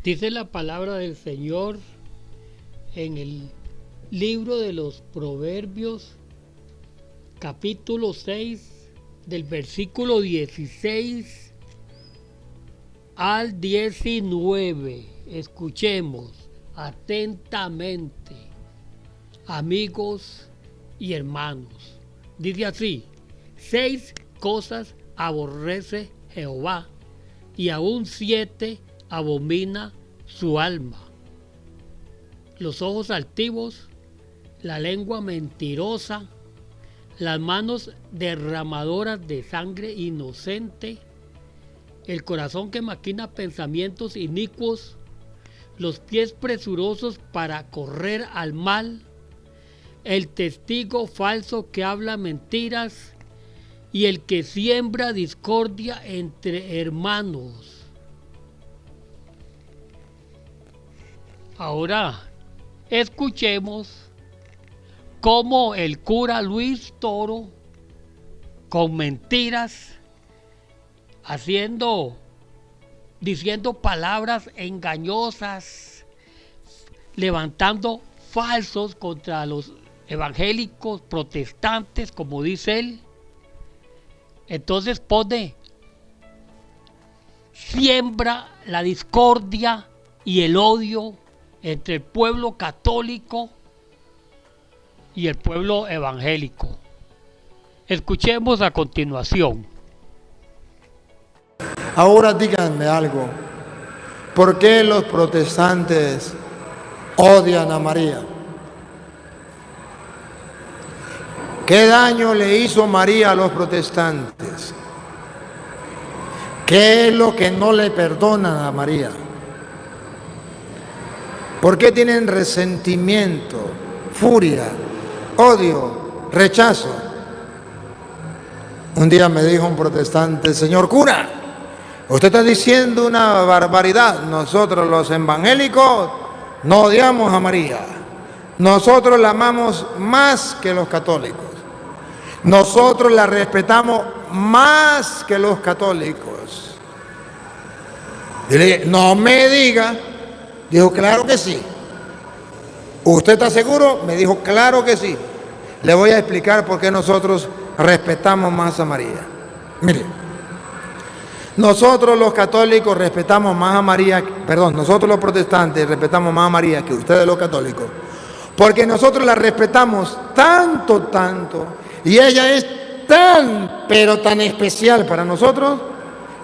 Dice la palabra del Señor en el libro de los Proverbios, capítulo 6, del versículo 16 al 19. Escuchemos atentamente, amigos y hermanos. Dice así: 6 cosas aborrece Jehová, y aún 7 abomina su alma: los ojos altivos, la lengua mentirosa, las manos derramadoras de sangre inocente, el corazón que maquina pensamientos inicuos, los pies presurosos para correr al mal, el testigo falso que habla mentiras y el que siembra discordia entre hermanos. Ahora escuchemos cómo el cura Luis Toro, con mentiras, diciendo palabras engañosas, levantando falsos contra los evangélicos protestantes, como dice él. Entonces siembra la discordia y el odio entre el pueblo católico y el pueblo evangélico. Escuchemos a continuación. Ahora díganme algo. ¿Por qué los protestantes odian a María? ¿Qué daño le hizo María a los protestantes? ¿Qué es lo que no le perdonan a María? ¿Por qué tienen resentimiento, furia, odio, rechazo? Un día me dijo un protestante: señor cura, usted está diciendo una barbaridad. Nosotros los evangélicos no odiamos a María. Nosotros la amamos más que los católicos. Nosotros la respetamos más que los católicos. Y le dije: no me diga. Dijo: claro que sí. ¿Usted está seguro? Me dijo: claro que sí. Le voy a explicar por qué nosotros respetamos más a María. Mire, nosotros los católicos respetamos más a María, nosotros los protestantes respetamos más a María que ustedes los católicos, porque nosotros la respetamos tanto, y ella es pero tan especial para nosotros,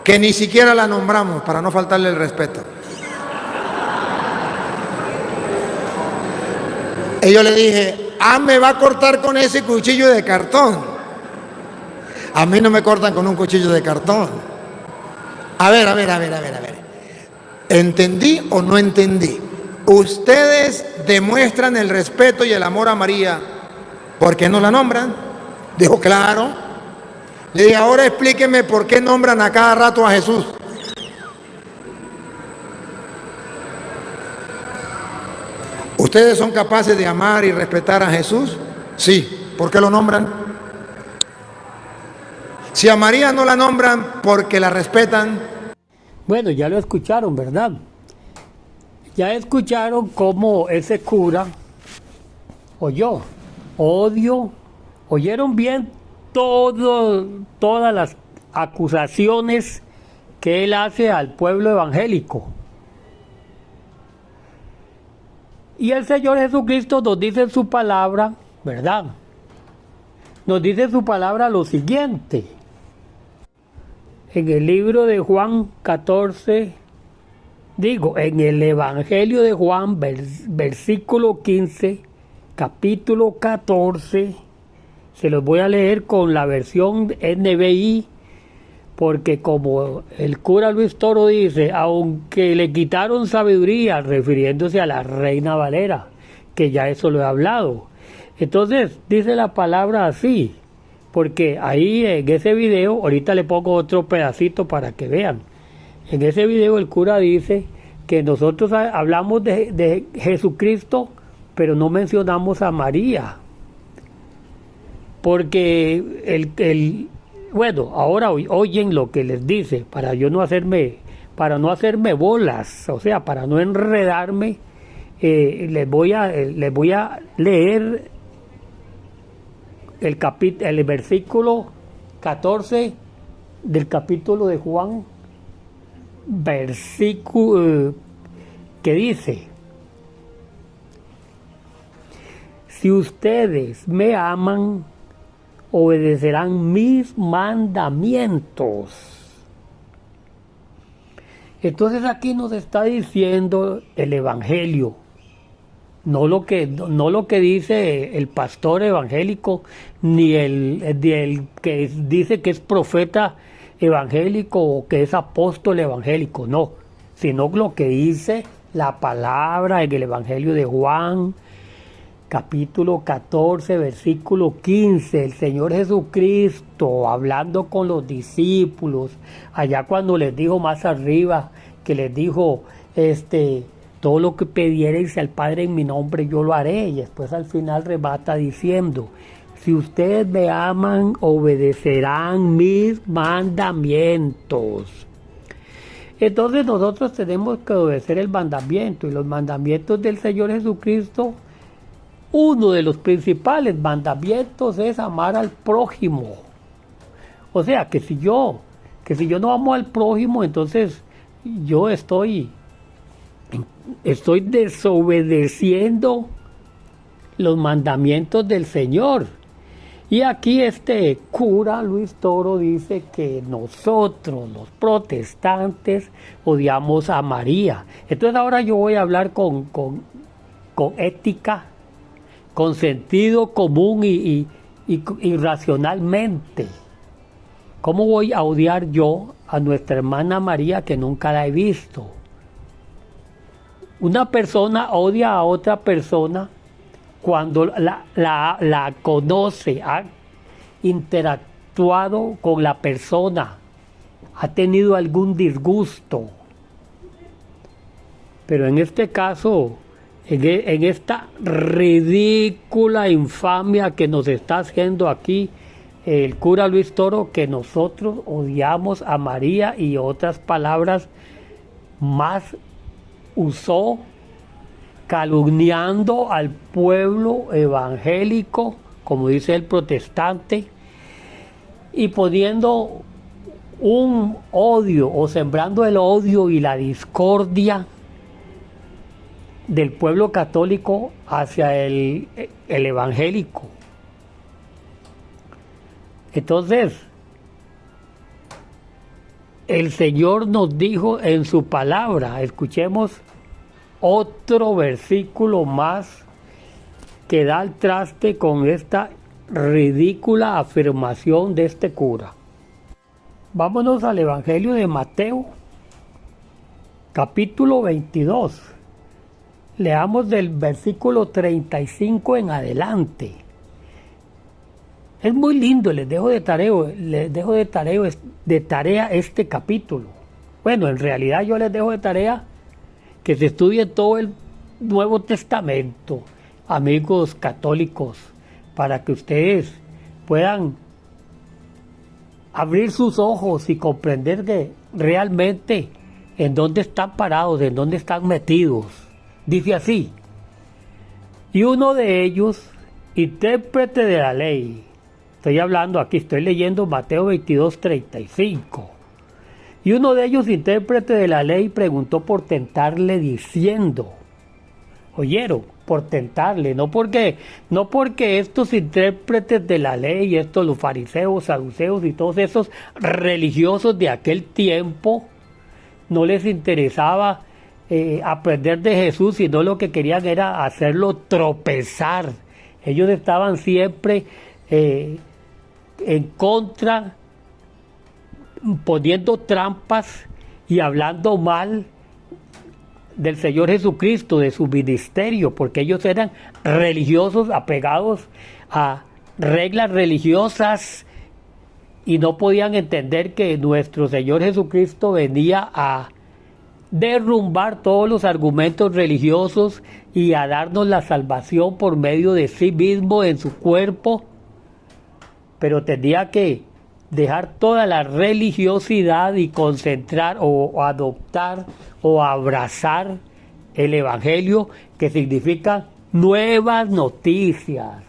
que ni siquiera la nombramos para no faltarle el respeto. Y yo le dije: me va a cortar con ese cuchillo de cartón. A mí no me cortan con un cuchillo de cartón. A ver. ¿Entendí o no entendí? Ustedes demuestran el respeto y el amor a María, ¿por qué no la nombran? Dijo: claro. Le dije: ahora explíqueme por qué nombran a cada rato a Jesús. ¿Ustedes son capaces de amar y respetar a Jesús? Sí. ¿Por qué lo nombran? Si a María no la nombran porque la respetan. Bueno, ya lo escucharon, ¿verdad? Ya escucharon cómo ese cura oyeron bien todas las acusaciones que él hace al pueblo evangélico. Y el Señor Jesucristo nos dice en su palabra, ¿verdad? Nos dice en su palabra lo siguiente. En el libro de Juan 14, en el Evangelio de Juan, versículo 15, capítulo 14, se los voy a leer con la versión NBI, porque como el cura Luis Toro dice, aunque le quitaron sabiduría, refiriéndose a la Reina Valera, que ya eso lo he hablado. Entonces dice la palabra así, porque ahí en ese video, ahorita le pongo otro pedacito para que vean. En ese video el cura dice que nosotros hablamos de Jesucristo, pero no mencionamos a María. Porque bueno, ahora oyen lo que les dice, para yo no hacerme para no hacerme bolas, o sea, para no enredarme, les voy a leer el versículo 14 del capítulo de Juan, versículo que dice: si ustedes me aman, obedecerán mis mandamientos. Entonces aquí nos está diciendo el Evangelio, no lo que dice el pastor evangélico, ni el que dice que es profeta evangélico o que es apóstol evangélico, no, sino lo que dice la palabra en el Evangelio de Juan, capítulo 14, versículo 15, el Señor Jesucristo hablando con los discípulos, allá cuando les dijo más arriba, que les dijo, todo lo que pidiereis al Padre en mi nombre yo lo haré, y después al final remata diciendo: si ustedes me aman, obedecerán mis mandamientos. Entonces nosotros tenemos que obedecer el mandamiento, y los mandamientos del Señor Jesucristo, uno de los principales mandamientos es amar al prójimo. O sea, que si yo no amo al prójimo, entonces yo estoy desobedeciendo los mandamientos del Señor. Y aquí este cura Luis Toro dice que nosotros, los protestantes, odiamos a María. Entonces ahora yo voy a hablar con ética, con sentido común y racionalmente. ¿Cómo voy a odiar yo a nuestra hermana María que nunca la he visto? Una persona odia a otra persona cuando la conoce, ha interactuado con la persona, ha tenido algún disgusto. Pero en este caso, en esta ridícula infamia que nos está haciendo aquí el cura Luis Toro, que nosotros odiamos a María, y otras palabras más usó, calumniando al pueblo evangélico, como dice el protestante, y poniendo un odio o sembrando el odio y la discordia del pueblo católico hacia el evangélico. Entonces, el Señor nos dijo en su palabra, escuchemos otro versículo más que da al traste con esta ridícula afirmación de este cura. Vámonos al Evangelio de Mateo, capítulo 22. Leamos del versículo 35 en adelante. Es muy lindo, les dejo de tarea este capítulo. Bueno, en realidad yo les dejo de tarea que se estudie todo el Nuevo Testamento, amigos católicos, para que ustedes puedan abrir sus ojos y comprender que realmente en dónde están parados, en dónde están metidos. Dice así: y uno de ellos, intérprete de la ley, estoy leyendo Mateo 22, 35. Y uno de ellos, intérprete de la ley, preguntó por tentarle diciendo, oyeron, por tentarle, no porque estos intérpretes de la ley, los fariseos, saduceos y todos esos religiosos de aquel tiempo, no les interesaba aprender de Jesús, sino lo que querían era hacerlo tropezar. Ellos estaban siempre en contra, poniendo trampas y hablando mal del Señor Jesucristo, de su ministerio, porque ellos eran religiosos, apegados a reglas religiosas, y no podían entender que nuestro Señor Jesucristo venía a derrumbar todos los argumentos religiosos y a darnos la salvación por medio de sí mismo en su cuerpo, pero tenía que dejar toda la religiosidad y concentrar o adoptar o abrazar el Evangelio, que significa nuevas noticias.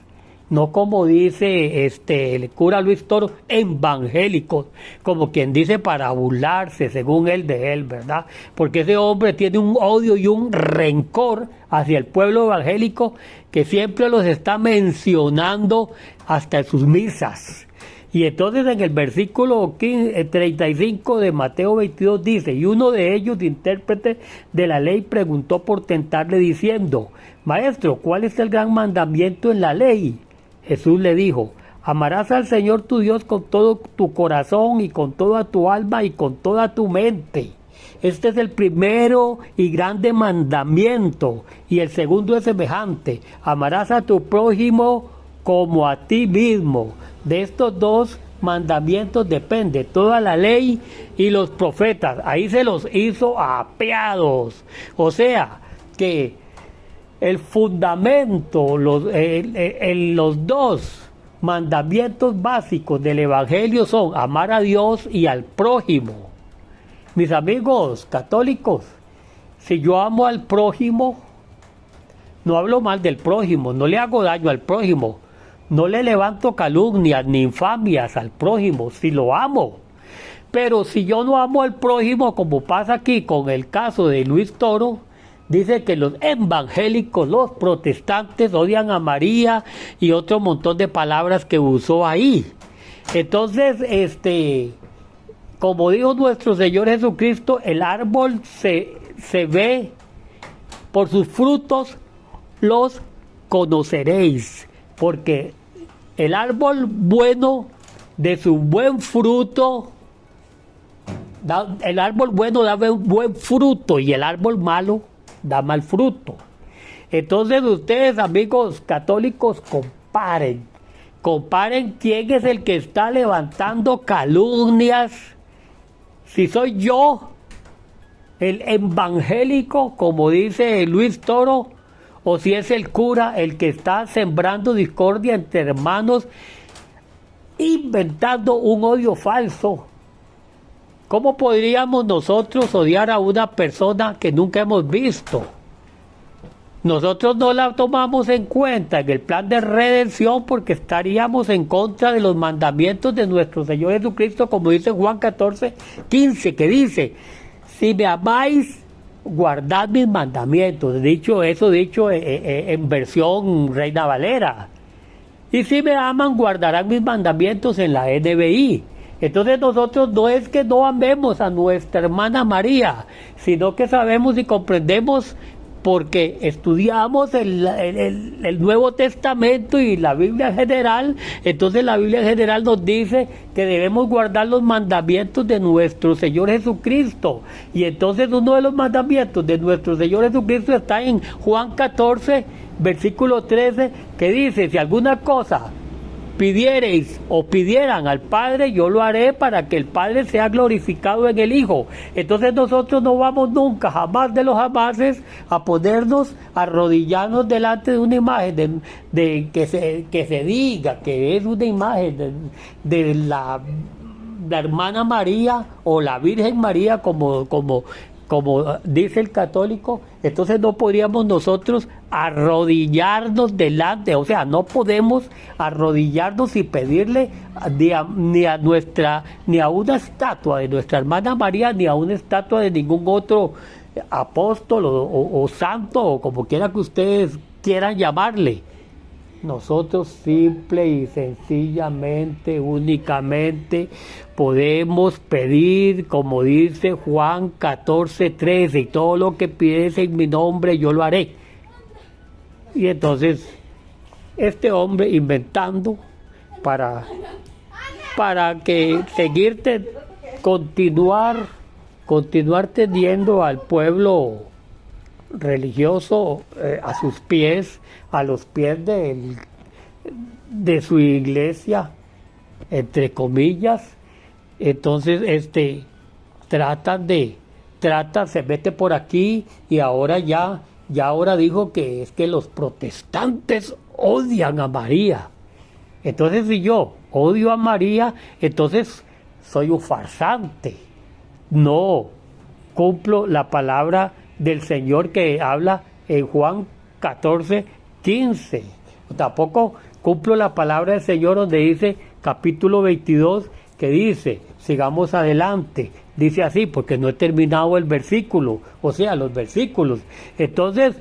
No como dice el cura Luis Toro, evangélicos, como quien dice para burlarse, según él, de él, ¿verdad? Porque ese hombre tiene un odio y un rencor hacia el pueblo evangélico que siempre los está mencionando hasta en sus misas. Y entonces en el versículo 35 de Mateo 22 dice: y uno de ellos, intérprete de la ley, preguntó por tentarle diciendo: Maestro, ¿cuál es el gran mandamiento en la ley? Jesús le dijo: amarás al Señor tu Dios con todo tu corazón y con toda tu alma y con toda tu mente. Este es el primero y grande mandamiento, y el segundo es semejante: amarás a tu prójimo como a ti mismo. De estos dos mandamientos depende toda la ley y los profetas. Ahí se los hizo apeados. O sea, que el fundamento, los dos mandamientos básicos del Evangelio son amar a Dios y al prójimo. Mis amigos católicos, si yo amo al prójimo, no hablo mal del prójimo, no le hago daño al prójimo, no le levanto calumnias ni infamias al prójimo, si lo amo. Pero si yo no amo al prójimo, como pasa aquí con el caso de Luis Toro, dice que los evangélicos, los protestantes, odian a María y otro montón de palabras que usó ahí. Entonces, como dijo nuestro Señor Jesucristo, el árbol se ve por sus frutos, los conoceréis. Porque el árbol bueno, de su buen fruto, el árbol bueno da buen fruto y el árbol malo da mal fruto. Entonces ustedes, amigos católicos, comparen quién es el que está levantando calumnias. Si soy yo, el evangélico, como dice Luis Toro, o si es el cura el que está sembrando discordia entre hermanos, inventando un odio falso. ¿Cómo podríamos nosotros odiar a una persona que nunca hemos visto? Nosotros no la tomamos en cuenta en el plan de redención porque estaríamos en contra de los mandamientos de nuestro Señor Jesucristo, como dice Juan 14:15, que dice: si me amáis, guardad mis mandamientos. Dicho en versión Reina Valera. Y si me aman, guardarán mis mandamientos, en la NBI. Entonces nosotros no es que no amemos a nuestra hermana María, sino que sabemos y comprendemos, porque estudiamos el Nuevo Testamento y la Biblia en general. Entonces la Biblia en general nos dice que debemos guardar los mandamientos de nuestro Señor Jesucristo. Y entonces uno de los mandamientos de nuestro Señor Jesucristo está en Juan 14, versículo 13, que dice: si alguna cosa pidiereis o pidieran al Padre, yo lo haré, para que el Padre sea glorificado en el Hijo. Entonces nosotros no vamos nunca, jamás de los jamases, a ponernos, a arrodillarnos delante de una imagen de que se diga que es una imagen de la hermana María o la Virgen María, como dice el católico. Entonces no podríamos nosotros arrodillarnos delante, o sea, no podemos arrodillarnos y pedirle ni a una estatua de nuestra hermana María, ni a una estatua de ningún otro apóstol o santo, o como quiera que ustedes quieran llamarle. Nosotros simple y sencillamente, únicamente podemos pedir, como dice Juan 14:13, y todo lo que pides en mi nombre yo lo haré. Y entonces este hombre inventando para que continuar teniendo al pueblo religioso a sus pies, a los pies de su iglesia, entre comillas. Entonces se mete por aquí, y ahora ahora dijo que es que los protestantes odian a María. Entonces, si yo odio a María, entonces soy un farsante. No cumplo la palabra del Señor que habla en Juan 14:15. Tampoco cumplo la palabra del Señor donde dice, capítulo 22, que dice, sigamos adelante. Dice así, porque no he terminado el versículo, o sea, los versículos. Entonces,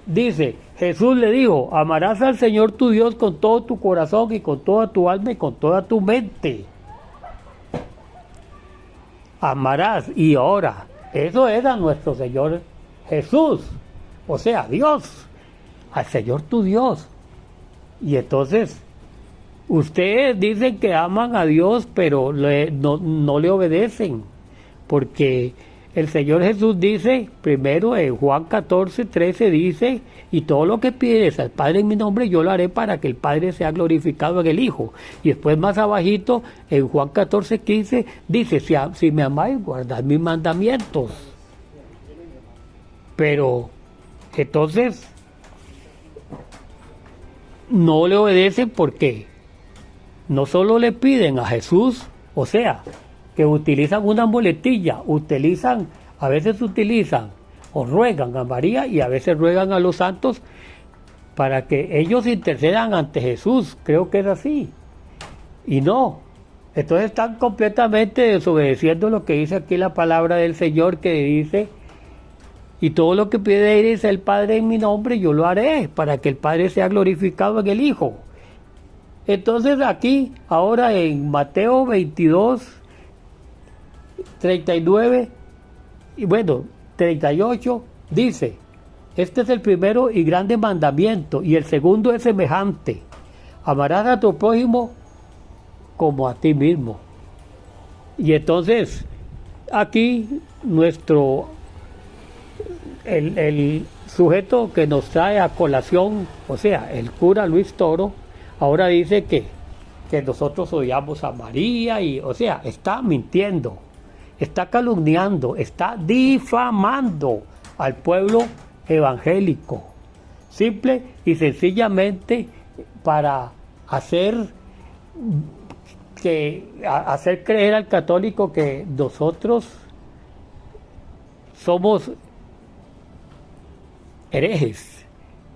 dice, Jesús le dijo, amarás al Señor tu Dios con todo tu corazón y con toda tu alma y con toda tu mente. Amarás, y ahora, eso es a nuestro Señor Jesús, o sea, Dios, al Señor tu Dios. Y entonces, ustedes dicen que aman a Dios, pero no le obedecen, porque el Señor Jesús dice, primero en Juan 14:13 dice, y todo lo que pides al Padre en mi nombre, yo lo haré para que el Padre sea glorificado en el Hijo. Y después más abajito, en Juan 14:15, dice, si me amáis, guardad mis mandamientos. Pero, entonces, no le obedecen porque no solo le piden a Jesús, o sea, que utilizan una muletilla, a veces utilizan o ruegan a María y a veces ruegan a los santos para que ellos intercedan ante Jesús, creo que es así. Y no, entonces están completamente desobedeciendo lo que dice aquí la palabra del Señor, que dice, y todo lo que pide dice el Padre en mi nombre, yo lo haré, para que el Padre sea glorificado en el Hijo. Entonces aquí, ahora en Mateo 22:39, y bueno, 38, dice, este es el primero y grande mandamiento, y el segundo es semejante, amarás a tu prójimo como a ti mismo. Y entonces, aquí el sujeto que nos trae a colación, o sea, el cura Luis Toro, ahora dice que nosotros odiamos a María, y, o sea, está mintiendo, está calumniando, está difamando al pueblo evangélico, simple y sencillamente para hacer creer al católico que nosotros somos herejes,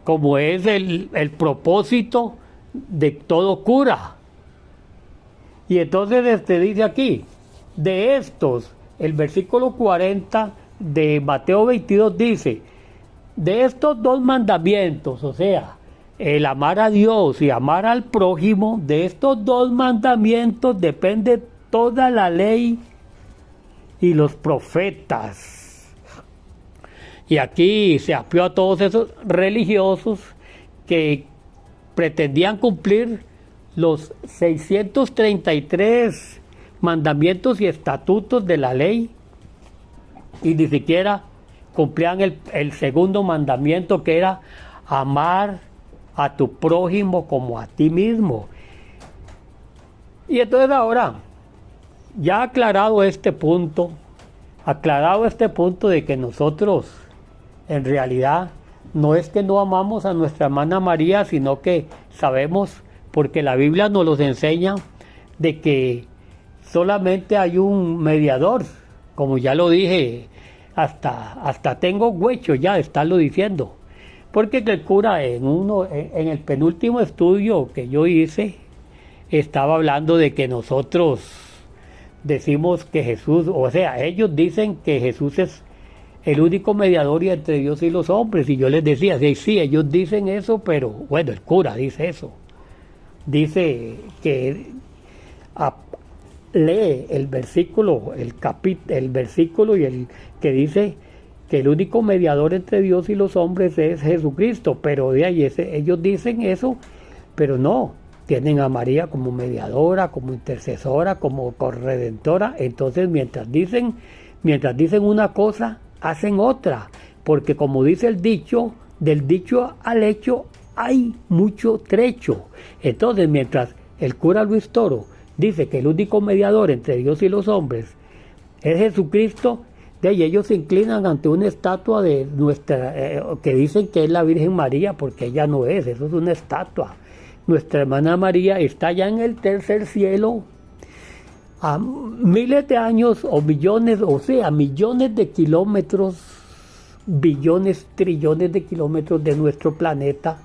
como es el propósito de todo cura. Y entonces dice aquí, de estos, el versículo 40 de Mateo 22 dice, de estos dos mandamientos, o sea, el amar a Dios y amar al prójimo, de estos dos mandamientos depende toda la ley y los profetas. Y aquí se apió a todos esos religiosos que pretendían cumplir los 633 mandamientos y estatutos de la ley y ni siquiera cumplían el segundo mandamiento, que era amar a tu prójimo como a ti mismo. Y entonces ahora, ya aclarado este punto de que nosotros en realidad no es que no amamos a nuestra hermana María, sino que sabemos, porque la Biblia nos los enseña, de que solamente hay un mediador, como ya lo dije, hasta tengo huecho ya de estarlo diciendo, porque el cura en el penúltimo estudio que yo hice, estaba hablando de que nosotros decimos que Jesús, o sea, ellos dicen que Jesús es el único mediador entre Dios y los hombres, y yo les decía, sí, ellos dicen eso, pero bueno, el cura dice eso, dice que lee el versículo, el versículo y el que dice que el único mediador entre Dios y los hombres es Jesucristo, pero de ahí ellos dicen eso, pero no, tienen a María como mediadora, como intercesora, como corredentora. Entonces mientras dicen una cosa, hacen otra, porque como dice el dicho, del dicho al hecho hay mucho trecho. Entonces mientras el cura Luis Toro dice que el único mediador entre Dios y los hombres es Jesucristo, de ahí ellos se inclinan ante una estatua que dicen que es la Virgen María, porque ella no es, eso es una estatua. nuestra hermana María está ya en el tercer cielo, a miles de años o millones, o sea, millones de kilómetros, billones, trillones de kilómetros de nuestro planeta.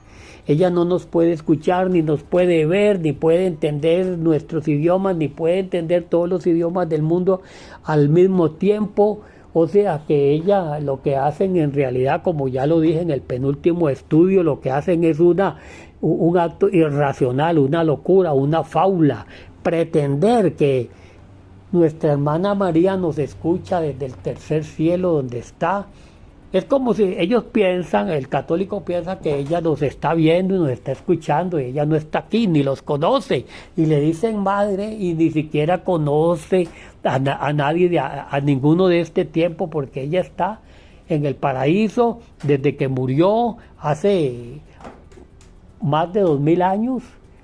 Ella no nos puede escuchar, ni nos puede ver, ni puede entender nuestros idiomas, ni puede entender todos los idiomas del mundo al mismo tiempo. O sea que ella lo que hacen en realidad, como ya lo dije en el penúltimo estudio, lo que hacen es un acto irracional, una locura, una fábula. Pretender que nuestra hermana María nos escucha desde el tercer cielo donde está. Es como si ellos piensan, el católico piensa que ella nos está viendo y nos está escuchando, y ella no está aquí, ni los conoce, y le dicen madre y ni siquiera conoce a nadie, a ninguno de este tiempo, porque ella está en el paraíso desde que murió hace más de 2000 años.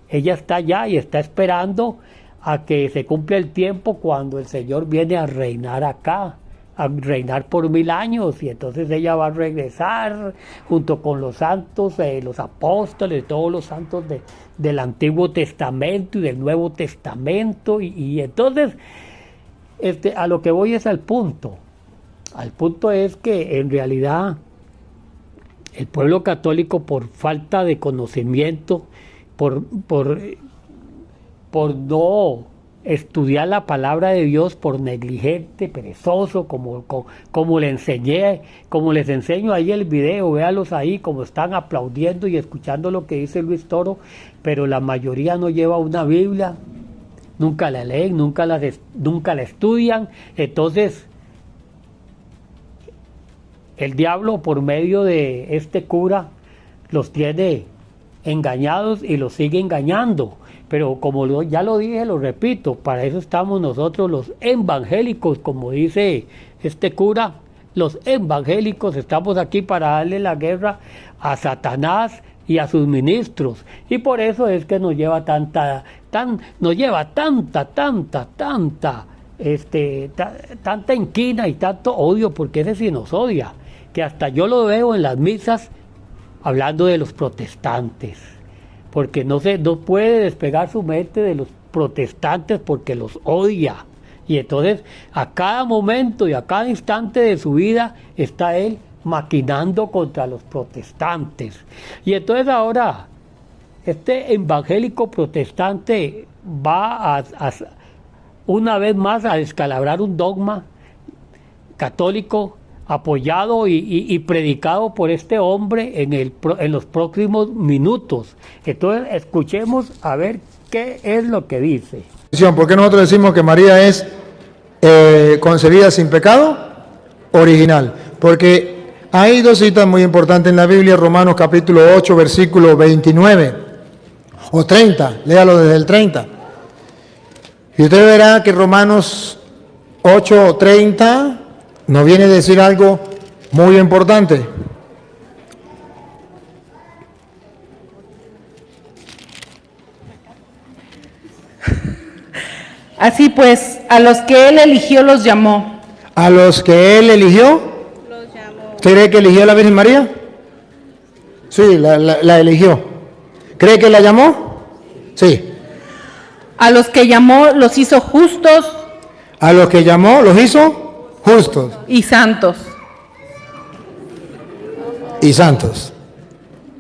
Ella está allá y está esperando a que se cumpla el tiempo cuando el Señor viene a reinar acá, a reinar por 1000 años, y entonces ella va a regresar junto con los santos, los apóstoles, todos los santos del Antiguo Testamento y del Nuevo Testamento, y entonces a lo que voy es al punto es que en realidad el pueblo católico, por falta de conocimiento, por no estudiar la palabra de Dios, por negligente, perezoso, como les enseño ahí el video, véalos ahí como están aplaudiendo y escuchando lo que dice Luis Toro, pero la mayoría no lleva una Biblia, nunca la leen, nunca la estudian. Entonces el diablo, por medio de este cura, los tiene engañados y los sigue engañando. Pero como ya lo dije, lo repito, para eso estamos nosotros los evangélicos, como dice este cura, los evangélicos estamos aquí para darle la guerra a Satanás y a sus ministros. Y por eso es que nos lleva tanta inquina y tanto odio, porque ese sí nos odia, que hasta yo lo veo en las misas hablando de los protestantes, porque no puede despegar su mente de los protestantes porque los odia. Y entonces a cada momento y a cada instante de su vida está él maquinando contra los protestantes. Y entonces ahora este evangélico protestante va a una vez más a descalabrar un dogma católico apoyado y predicado por este hombre en los próximos minutos. Entonces escuchemos a ver qué es lo que dice. ¿Por qué nosotros decimos que María es concebida sin pecado? Original. Porque hay dos citas muy importantes en la Biblia, Romanos capítulo 8, versículo 29 o 30, léalo desde el 30. Y usted verá que Romanos 8, 30 nos viene a decir algo muy importante. Así pues, a los que él eligió los llamó. A los que él eligió, Los llamó. ¿usted cree que eligió a la Virgen María? Sí, la eligió. ¿Cree que la llamó? Sí. A los que llamó los hizo justos A los que llamó los hizo justos y santos. y santos.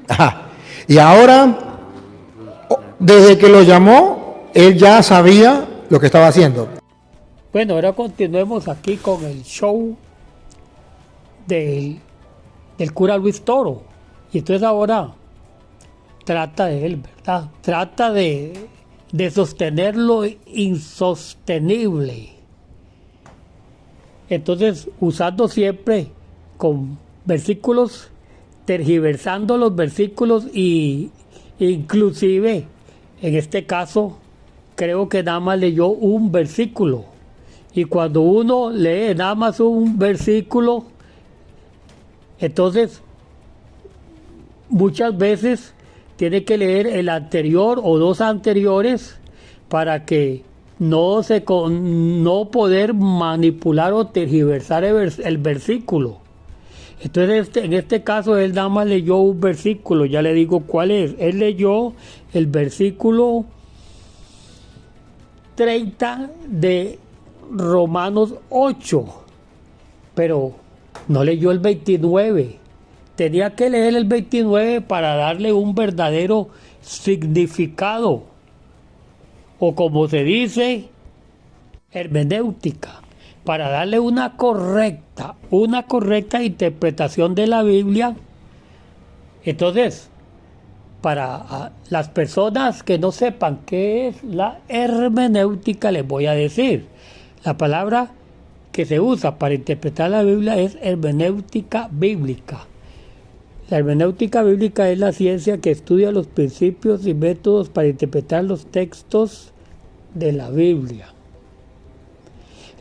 Ajá. Y ahora, desde que lo llamó, él ya sabía lo que estaba haciendo. Bueno, ahora continuemos aquí con el show del cura Luis Toro. Y entonces ahora trata de él, ¿verdad? Trata de sostener lo insostenible. Entonces, usando siempre con versículos, tergiversando los versículos y inclusive, en este caso, creo que nada más leyó un versículo. Y cuando uno lee nada más un versículo, entonces muchas veces tiene que leer el anterior o dos anteriores para que no poder manipular o tergiversar el versículo. Entonces, en este caso, él nada más leyó un versículo, ya le digo cuál es. Él leyó el versículo 30 de Romanos 8, pero no leyó el 29. Tenía que leer el 29 para darle un verdadero significado, o como se dice, hermenéutica, para darle una correcta interpretación de la Biblia. Entonces, para las personas que no sepan qué es la hermenéutica, les voy a decir, la palabra que se usa para interpretar la Biblia es hermenéutica bíblica. La hermenéutica bíblica es la ciencia que estudia los principios y métodos para interpretar los textos de la Biblia.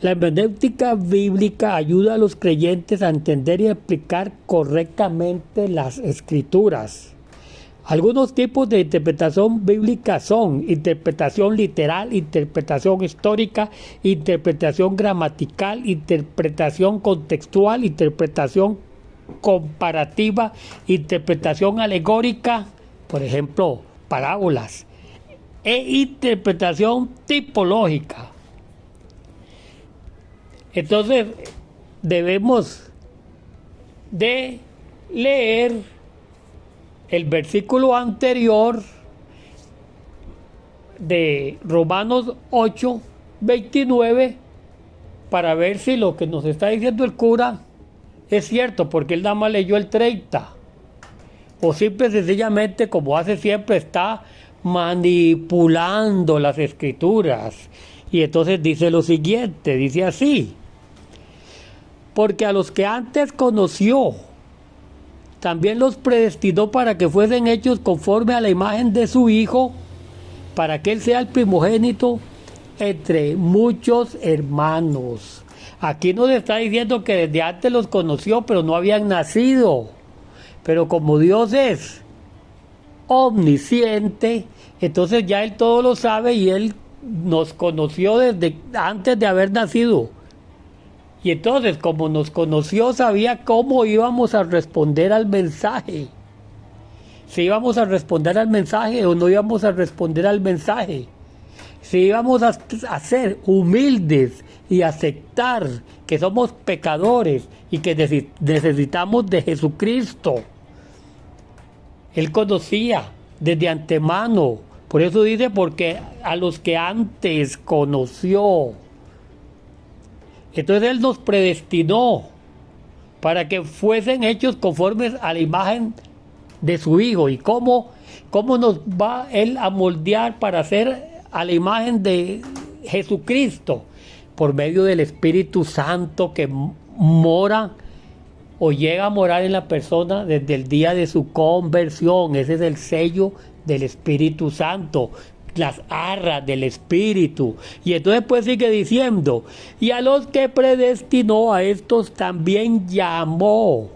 La hermenéutica bíblica ayuda a los creyentes a entender y explicar correctamente las escrituras. Algunos tipos de interpretación bíblica son interpretación literal, interpretación histórica, interpretación gramatical, interpretación contextual, interpretación comparativa, interpretación alegórica, por ejemplo, parábolas, e interpretación tipológica. Entonces, debemos de leer el versículo anterior de Romanos 8, 29, para ver si lo que nos está diciendo el cura es cierto, porque él nada más leyó el 30. O simple y sencillamente, como hace siempre, está manipulando las escrituras. Y entonces dice lo siguiente, dice así: porque a los que antes conoció, también los predestinó para que fuesen hechos conforme a la imagen de su Hijo, para que Él sea el primogénito entre muchos hermanos. Aquí nos está diciendo que desde antes los conoció, pero no habían nacido. Pero como Dios es omnisciente, entonces ya Él todo lo sabe y Él nos conoció desde antes de haber nacido. Y entonces, como nos conoció, sabía cómo íbamos a responder al mensaje. Si íbamos a responder al mensaje o no íbamos a responder al mensaje. Si íbamos a ser humildes y aceptar que somos pecadores y que necesitamos de Jesucristo. Él conocía desde antemano. Por eso dice, porque a los que antes conoció. Entonces Él nos predestinó para que fuesen hechos conformes a la imagen de su Hijo. ¿Y cómo nos va Él a moldear para hacer a la imagen de Jesucristo? Por medio del Espíritu Santo que mora o llega a morar en la persona desde el día de su conversión. Ese es el sello del Espíritu Santo, las arras del Espíritu. Y entonces pues sigue diciendo, y a los que predestinó, a estos también llamó.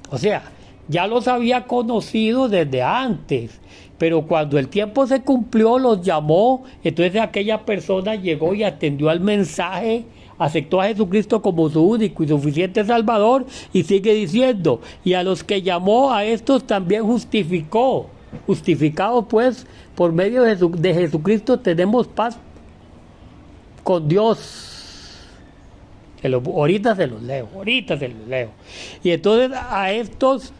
O sea, ya los había conocido desde antes, pero cuando el tiempo se cumplió los llamó. Entonces aquella persona llegó y atendió al mensaje, aceptó a Jesucristo como su único y suficiente Salvador, y sigue diciendo, y a los que llamó, a estos también justificó. Justificados pues por medio de Jesucristo tenemos paz con Dios. Ahorita se los leo. Y entonces a estos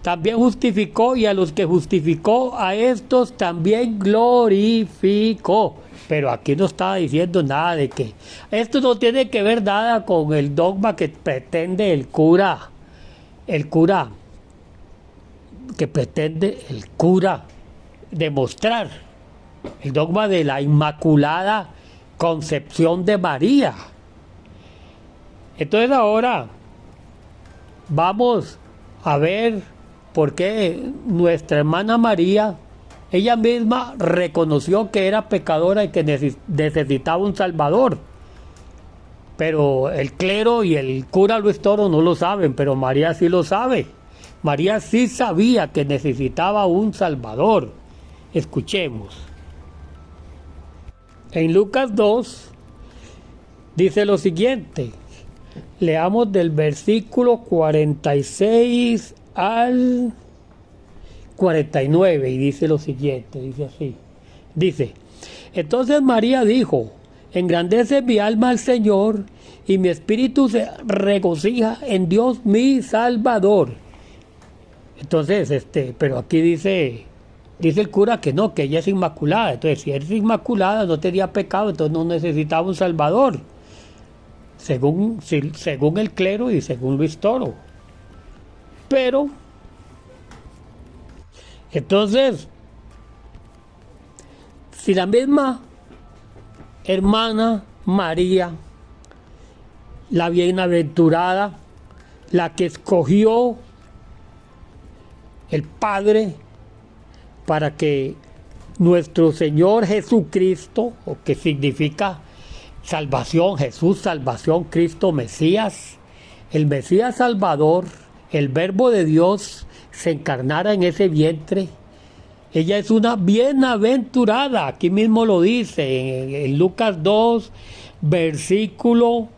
también justificó, y a los que justificó, a estos también glorificó. Pero aquí no estaba diciendo nada de que esto no tiene que ver nada con el dogma que pretende el cura demostrar, el dogma de la Inmaculada Concepción de María. Entonces ahora vamos a ver por qué nuestra hermana María, ella misma reconoció que era pecadora y que necesitaba un Salvador. Pero el clero y el cura Luis Toro no lo saben, pero María sí lo sabe. María sí sabía que necesitaba un Salvador. Escuchemos. En Lucas 2 dice lo siguiente: leamos del versículo 46 al 49 y dice lo siguiente, dice así. Dice, entonces María dijo, engrandece mi alma al Señor y mi espíritu se regocija en Dios mi Salvador. Entonces, pero aquí dice el cura que no, que ella es inmaculada. Entonces, si eres inmaculada, no tenía pecado, entonces no necesitaba un Salvador. Según el clero y según Luis Toro. Pero, entonces, si la misma hermana María, la bienaventurada, la que escogió el Padre para que nuestro Señor Jesucristo, o que significa salvación, Jesús, salvación, Cristo, Mesías, el Mesías Salvador, el Verbo de Dios, se encarnara en ese vientre. Ella es una bienaventurada, aquí mismo lo dice, en Lucas 2, versículo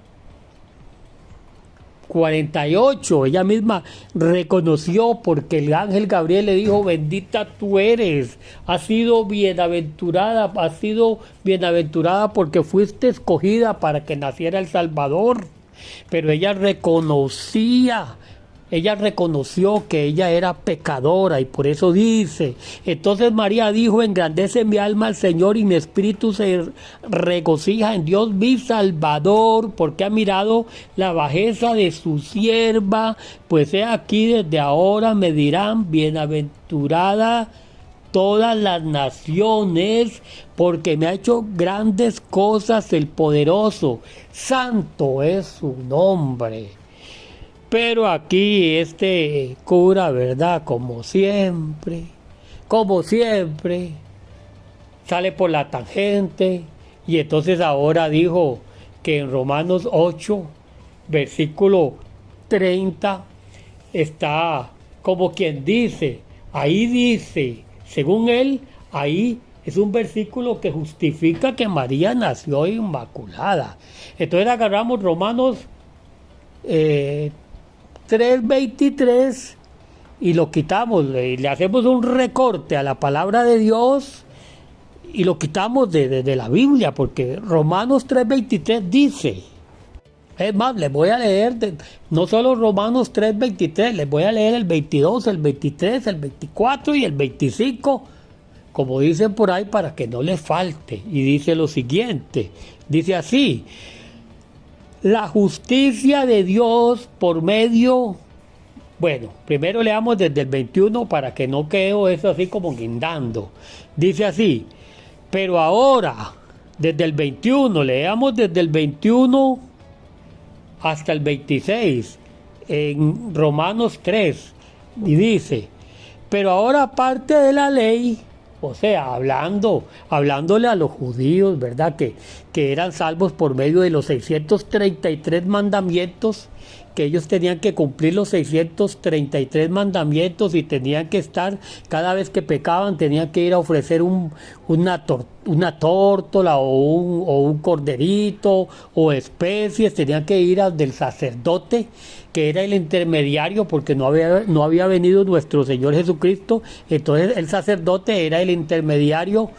48, ella misma reconoció porque el ángel Gabriel le dijo, bendita tú eres, has sido bienaventurada porque fuiste escogida para que naciera el Salvador. Pero ella reconoció que ella era pecadora y por eso dice, entonces María dijo, engrandece mi alma al Señor y mi espíritu se regocija en Dios mi Salvador, porque ha mirado la bajeza de su sierva, pues he aquí desde ahora me dirán bienaventurada todas las naciones, porque me ha hecho grandes cosas el poderoso, santo es su nombre. Pero aquí este cura, ¿verdad? Como siempre, sale por la tangente y entonces ahora dijo que en Romanos 8, versículo 30, está como quien dice, ahí dice, según él, ahí es un versículo que justifica que María nació inmaculada. Entonces agarramos Romanos 3:23 y lo quitamos, le hacemos un recorte a la palabra de Dios y lo quitamos de la Biblia, porque Romanos 3:23 dice, es más, les voy a leer no solo Romanos 3:23, les voy a leer el 22, el 23, el 24 y el 25, como dicen por ahí, para que no les falte. Y dice lo siguiente, dice así, la justicia de Dios por medio, bueno, primero leamos desde el 21 para que no quede eso así como guindando. Dice así, pero ahora, desde el 21, leamos desde el 21 hasta el 26, en Romanos 3, y dice, pero ahora aparte de la ley, o sea, hablándole a los judíos, ¿verdad? Que eran salvos por medio de los 633 mandamientos, que ellos tenían que cumplir los 633 mandamientos y tenían que estar, cada vez que pecaban, tenían que ir a ofrecer una tórtola o un corderito o especies, tenían que ir al del sacerdote, que era el intermediario, porque no había venido nuestro Señor Jesucristo. Entonces el sacerdote era el intermediario,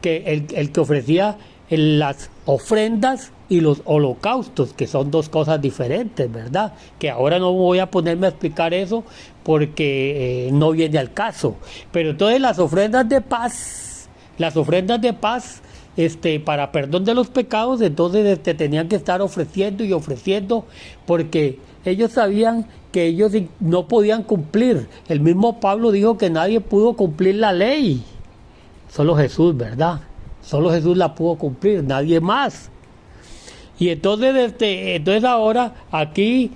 que el que ofrecía las ofrendas y los holocaustos, que son dos cosas diferentes, ¿verdad? Que ahora no voy a ponerme a explicar eso porque no viene al caso. Pero entonces las ofrendas de paz, para perdón de los pecados, entonces tenían que estar ofreciendo y ofreciendo, porque ellos sabían que ellos no podían cumplir. El mismo Pablo dijo que nadie pudo cumplir la ley, solo Jesús, ¿verdad? Solo Jesús la pudo cumplir, nadie más. Y entonces ahora aquí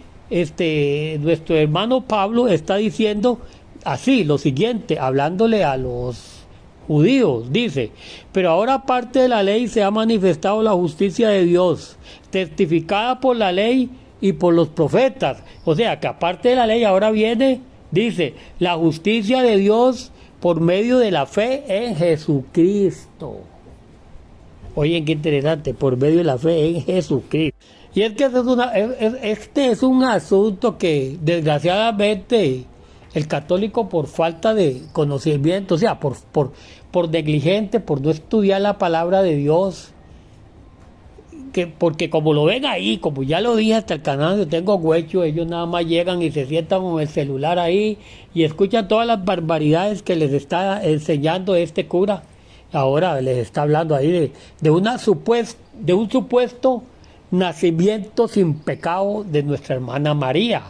nuestro hermano Pablo está diciendo así lo siguiente, hablándole a los judíos, dice, pero ahora aparte de la ley se ha manifestado la justicia de Dios, testificada por la ley y por los profetas. O sea, que aparte de la ley ahora viene, dice, la justicia de Dios por medio de la fe en Jesucristo. Oye, qué interesante, por medio de la fe en Jesucristo. Y es que este es un asunto que desgraciadamente el católico, por falta de conocimiento, o sea, por negligente, por no estudiar la palabra de Dios, porque como lo ven ahí, como ya lo dije hasta el canal de Tengo Huecho, ellos nada más llegan y se sientan con el celular ahí y escuchan todas las barbaridades que les está enseñando este cura. Ahora les está hablando ahí de un supuesto nacimiento sin pecado de nuestra hermana María.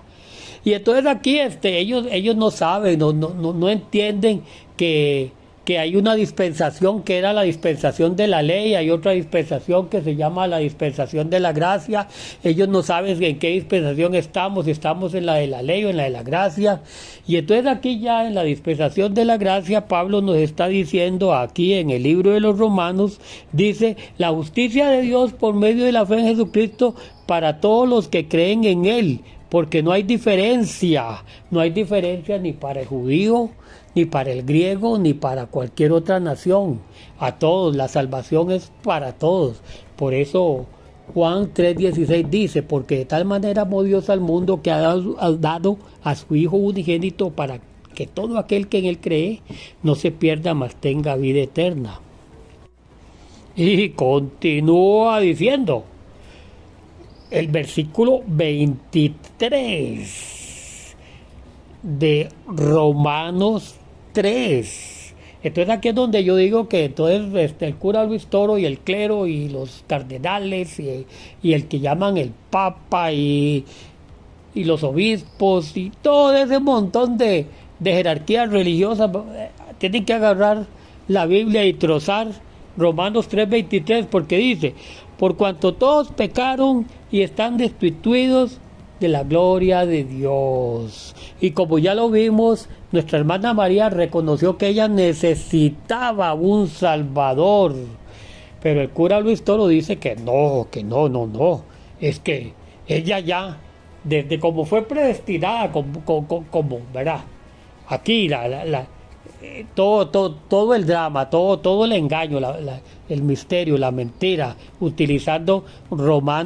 Y entonces aquí ellos no saben, no entienden que hay una dispensación que era la dispensación de la ley, hay otra dispensación que se llama la dispensación de la gracia. Ellos no saben en qué dispensación estamos, si estamos en la de la ley o en la de la gracia. Y entonces aquí ya en la dispensación de la gracia, Pablo nos está diciendo aquí en el libro de los Romanos, dice, la justicia de Dios por medio de la fe en Jesucristo para todos los que creen en Él, porque no hay diferencia ni para el judío, ni para el griego, ni para cualquier otra nación. A todos, la salvación es para todos. Por eso Juan 3:16 dice, porque de tal manera amó Dios al mundo que ha dado a su Hijo unigénito para que todo aquel que en Él cree no se pierda, mas tenga vida eterna. Y continúa diciendo, el versículo 23 de Romanos 3. Entonces aquí es donde yo digo que entonces el cura Luis Toro y el clero y los cardenales y el que llaman el papa y los obispos y todo ese montón de jerarquías religiosas tienen que agarrar la Biblia y trozar Romanos 3:23, porque dice, por cuanto todos pecaron y están destituidos de la gloria de Dios. Y como ya lo vimos, nuestra hermana María reconoció que ella necesitaba un Salvador. Pero el cura Luis Toro dice que no. Es que ella ya, desde como fue predestinada, como ¿verdad? Aquí todo el drama, todo el engaño, el misterio, la mentira, utilizando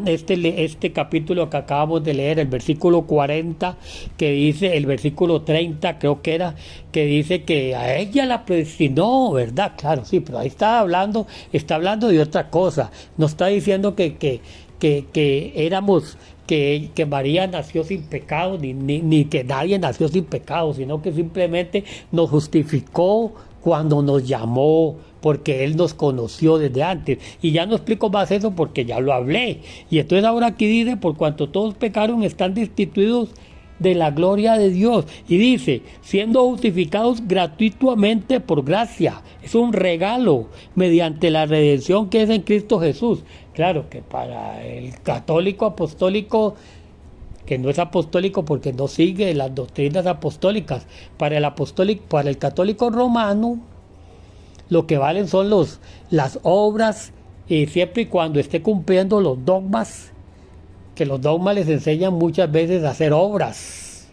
este capítulo que acabamos de leer, el versículo 40, que dice, el versículo 30 creo que era, que dice que a ella la predestinó, ¿verdad? Claro, sí, pero ahí está hablando de otra cosa, no está diciendo que éramos... Que María nació sin pecado, ni que nadie nació sin pecado, sino que simplemente nos justificó cuando nos llamó, porque Él nos conoció desde antes. Y ya no explico más eso porque ya lo hablé. Y entonces ahora aquí dice, por cuanto todos pecaron, están destituidos de la gloria de Dios. Y dice, siendo justificados gratuitamente por gracia. Es un regalo mediante la redención que es en Cristo Jesús. Claro que para el católico apostólico, que no es apostólico porque no sigue las doctrinas apostólicas, para el católico romano, lo que valen son las obras, y siempre y cuando esté cumpliendo los dogmas, que los dogmas les enseñan muchas veces a hacer obras.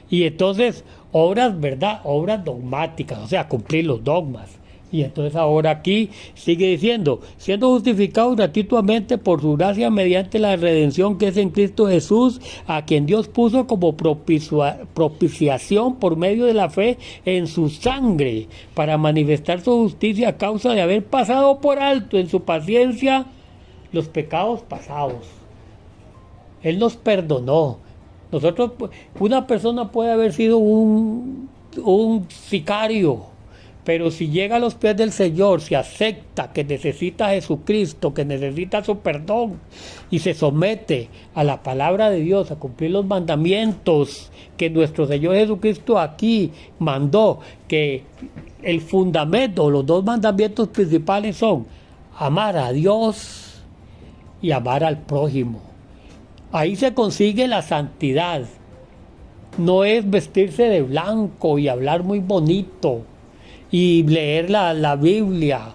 Y entonces, obras, ¿verdad? Obras dogmáticas, o sea, cumplir los dogmas. Y entonces ahora aquí sigue diciendo, siendo justificados gratuitamente por su gracia mediante la redención que es en Cristo Jesús, a quien Dios puso como propiciación por medio de la fe en su sangre, para manifestar su justicia a causa de haber pasado por alto en su paciencia los pecados pasados. Él nos perdonó. Nosotros, una persona puede haber sido un sicario, pero si llega a los pies del Señor, si acepta que necesita a Jesucristo, que necesita su perdón, y se somete a la palabra de Dios, a cumplir los mandamientos que nuestro Señor Jesucristo aquí mandó, que el fundamento, los dos mandamientos principales son amar a Dios y amar al prójimo. Ahí se consigue la santidad. No es vestirse de blanco y hablar muy bonito y leer la Biblia.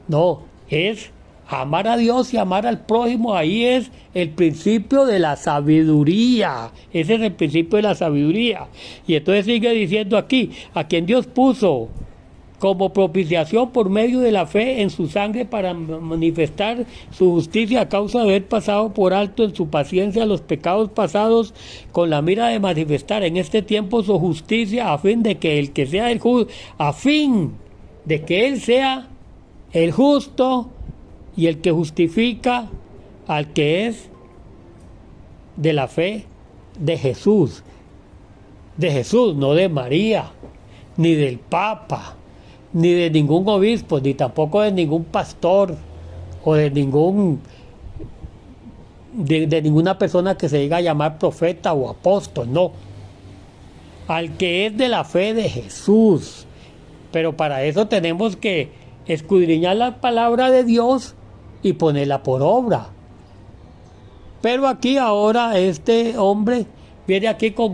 No, es amar a Dios y amar al prójimo. Ahí es el principio de la sabiduría. Ese es el principio de la sabiduría. Y entonces sigue diciendo aquí, a quien Dios puso como propiciación por medio de la fe en su sangre para manifestar su justicia a causa de haber pasado por alto en su paciencia los pecados pasados, con la mira de manifestar en este tiempo su justicia, a fin de que él sea el justo y el que justifica al que es de la fe de Jesús, no de María, ni del Papa, ni de ningún obispo, ni tampoco de ningún pastor o de ninguna persona que se diga a llamar profeta o apóstol, no. Al que es de la fe de Jesús. Pero para eso tenemos que escudriñar la palabra de Dios y ponerla por obra. Pero aquí ahora este hombre viene aquí con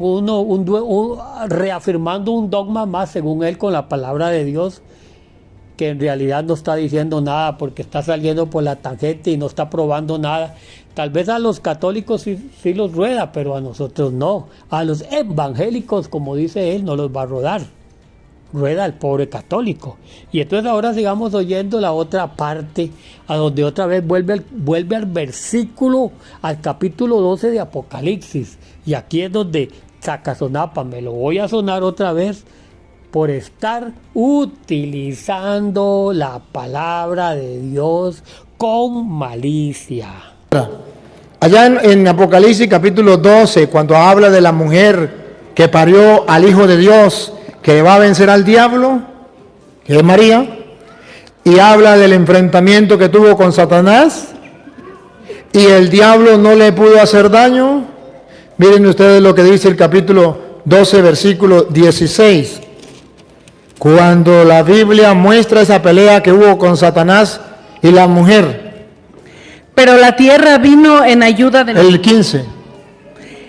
reafirmando un dogma más, según él, con la palabra de Dios, que en realidad no está diciendo nada porque está saliendo por la tangente y no está probando nada. Tal vez a los católicos sí los rueda, pero a nosotros no. A los evangélicos, como dice él, no los va a rodar. Rueda el pobre católico. Y entonces ahora sigamos oyendo la otra parte, a donde otra vez vuelve al versículo, al capítulo 12 de Apocalipsis. Y aquí es donde Sacazonapa, me lo voy a sonar otra vez, por estar utilizando la palabra de Dios con malicia. Allá en Apocalipsis capítulo 12, cuando habla de la mujer que parió al Hijo de Dios, que va a vencer al diablo, que es María, y habla del enfrentamiento que tuvo con Satanás, y el diablo no le pudo hacer daño. Miren ustedes lo que dice el capítulo 12, versículo 16. Cuando la Biblia muestra esa pelea que hubo con Satanás y la mujer. Pero la tierra vino en ayuda de El 15.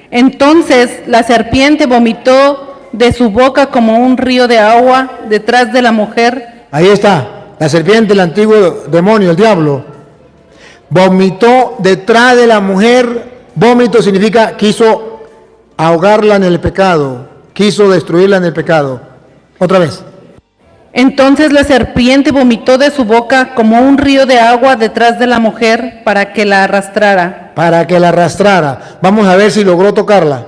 Entonces la serpiente vomitó de su boca como un río de agua detrás de la mujer. Ahí está, la serpiente, el antiguo demonio, el diablo. Vomitó detrás de la mujer. Vómito significa quiso ahogarla en el pecado, quiso destruirla en el pecado. Otra vez. Entonces la serpiente vomitó de su boca como un río de agua detrás de la mujer para que la arrastrara. Para que la arrastrara. Vamos a ver si logró tocarla.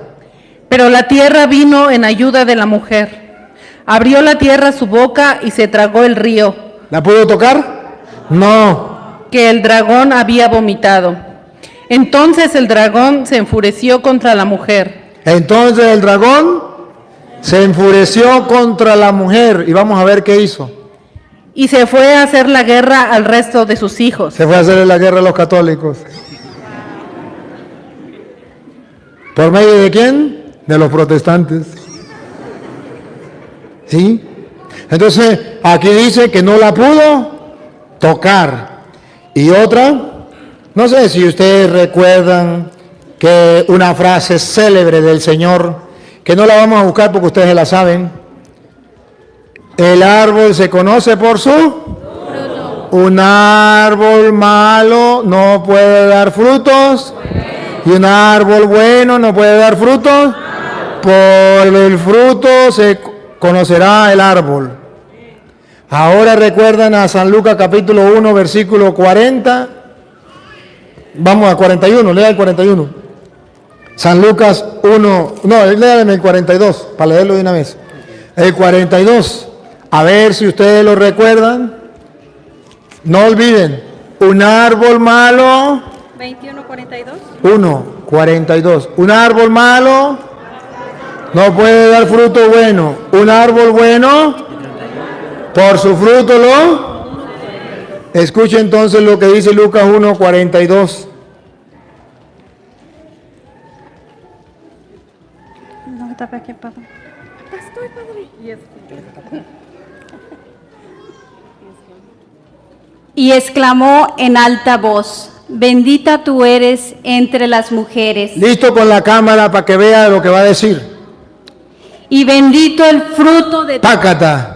Pero la tierra vino en ayuda de la mujer. Abrió la tierra su boca y se tragó el río. ¿La pudo tocar? No. Que el dragón había vomitado. Entonces el dragón se enfureció contra la mujer. Entonces el dragón se enfureció contra la mujer y vamos a ver qué hizo. Y se fue a hacer la guerra al resto de sus hijos. Se fue a hacer la guerra a los católicos. ¿Por medio de quién? De los protestantes. ¿Sí? Entonces aquí dice que no la pudo tocar. Y otra, no sé si ustedes recuerdan que una frase célebre del Señor, que no la vamos a buscar porque ustedes la saben. El árbol se conoce por su fruto. Un árbol malo no puede dar frutos y un árbol bueno no puede dar frutos. Por el fruto se conocerá el árbol. Ahora recuerdan a San Lucas capítulo 1 versículo 40. Vamos a 41, lea el 41. San Lucas 1, no, léame el 42, para leerlo de una vez. El 42, a ver si ustedes lo recuerdan. No olviden, un árbol malo. 21:42. 1:42. Un árbol malo no puede dar fruto bueno. Un árbol bueno, por su fruto lo. Escuche entonces lo que dice Lucas 1:42. Y exclamó en alta voz: bendita tú eres entre las mujeres. Listo con la cámara para que vea lo que va a decir. Y bendito el fruto de tu... Tácata.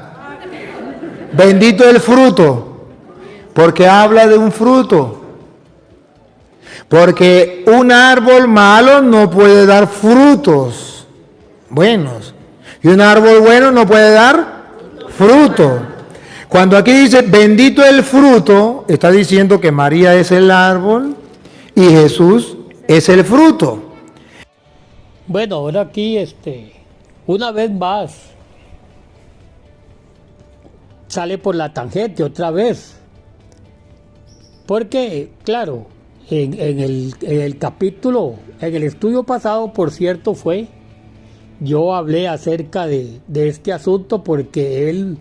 Bendito el fruto, porque habla de un fruto. Porque un árbol malo no puede dar frutos buenos. Y un árbol bueno no puede dar fruto. Cuando aquí dice bendito el fruto, está diciendo que María es el árbol y Jesús es el fruto. Bueno, ahora aquí, una vez más, sale por la tangente otra vez. Porque, claro, en el capítulo, en el estudio pasado, por cierto, yo hablé acerca de este asunto porque él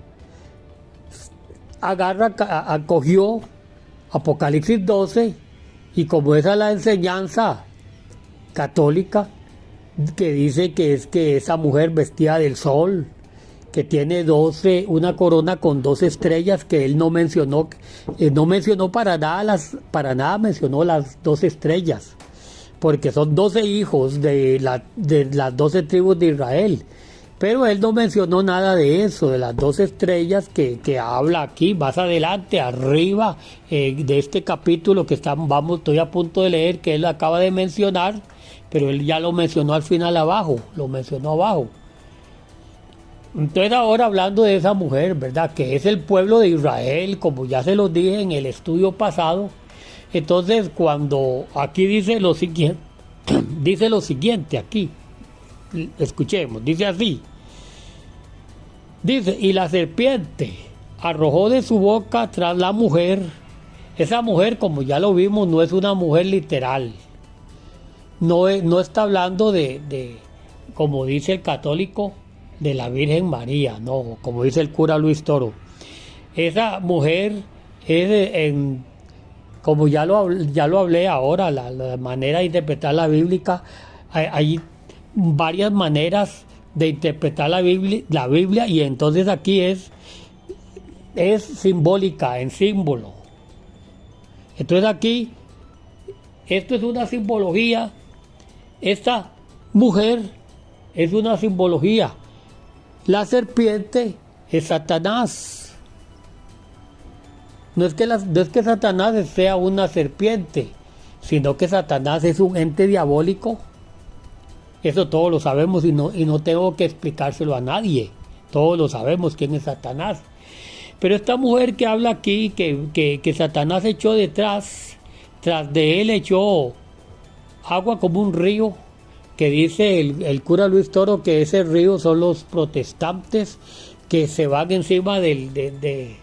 acogió Apocalipsis 12 y como esa es la enseñanza católica, que dice que es que esa mujer vestida del sol, que tiene una corona con 12 estrellas, que él no mencionó para nada mencionó las 12 estrellas, porque son 12 hijos de las 12 tribus de Israel, pero él no mencionó nada de eso, de las 12 estrellas que habla aquí, más adelante, arriba de este capítulo que estoy a punto de leer, que él acaba de mencionar, pero él ya lo mencionó al final abajo, lo mencionó abajo. Entonces ahora hablando de esa mujer, ¿verdad? Que es el pueblo de Israel, como ya se los dije en el estudio pasado. Entonces cuando aquí dice lo siguiente aquí, escuchemos, dice así. Dice, y la serpiente arrojó de su boca tras la mujer. Esa mujer, como ya lo vimos, no es una mujer literal. No está hablando de, como dice el católico, de la Virgen María, no, como dice el cura Luis Toro. Esa mujer es, como ya lo hablé ahora, la manera de interpretar la Biblia, hay varias maneras de interpretar la Biblia y entonces aquí es simbólica, en símbolo. Entonces aquí, esto es una simbología. Esta mujer es una simbología. La serpiente es Satanás. No es que Satanás sea una serpiente, sino que Satanás es un ente diabólico. Eso todos lo sabemos y no tengo que explicárselo a nadie. Todos lo sabemos quién es Satanás. Pero esta mujer que habla aquí, que Satanás echó tras de él echó agua como un río, que dice el cura Luis Toro que ese río son los protestantes que se van encima de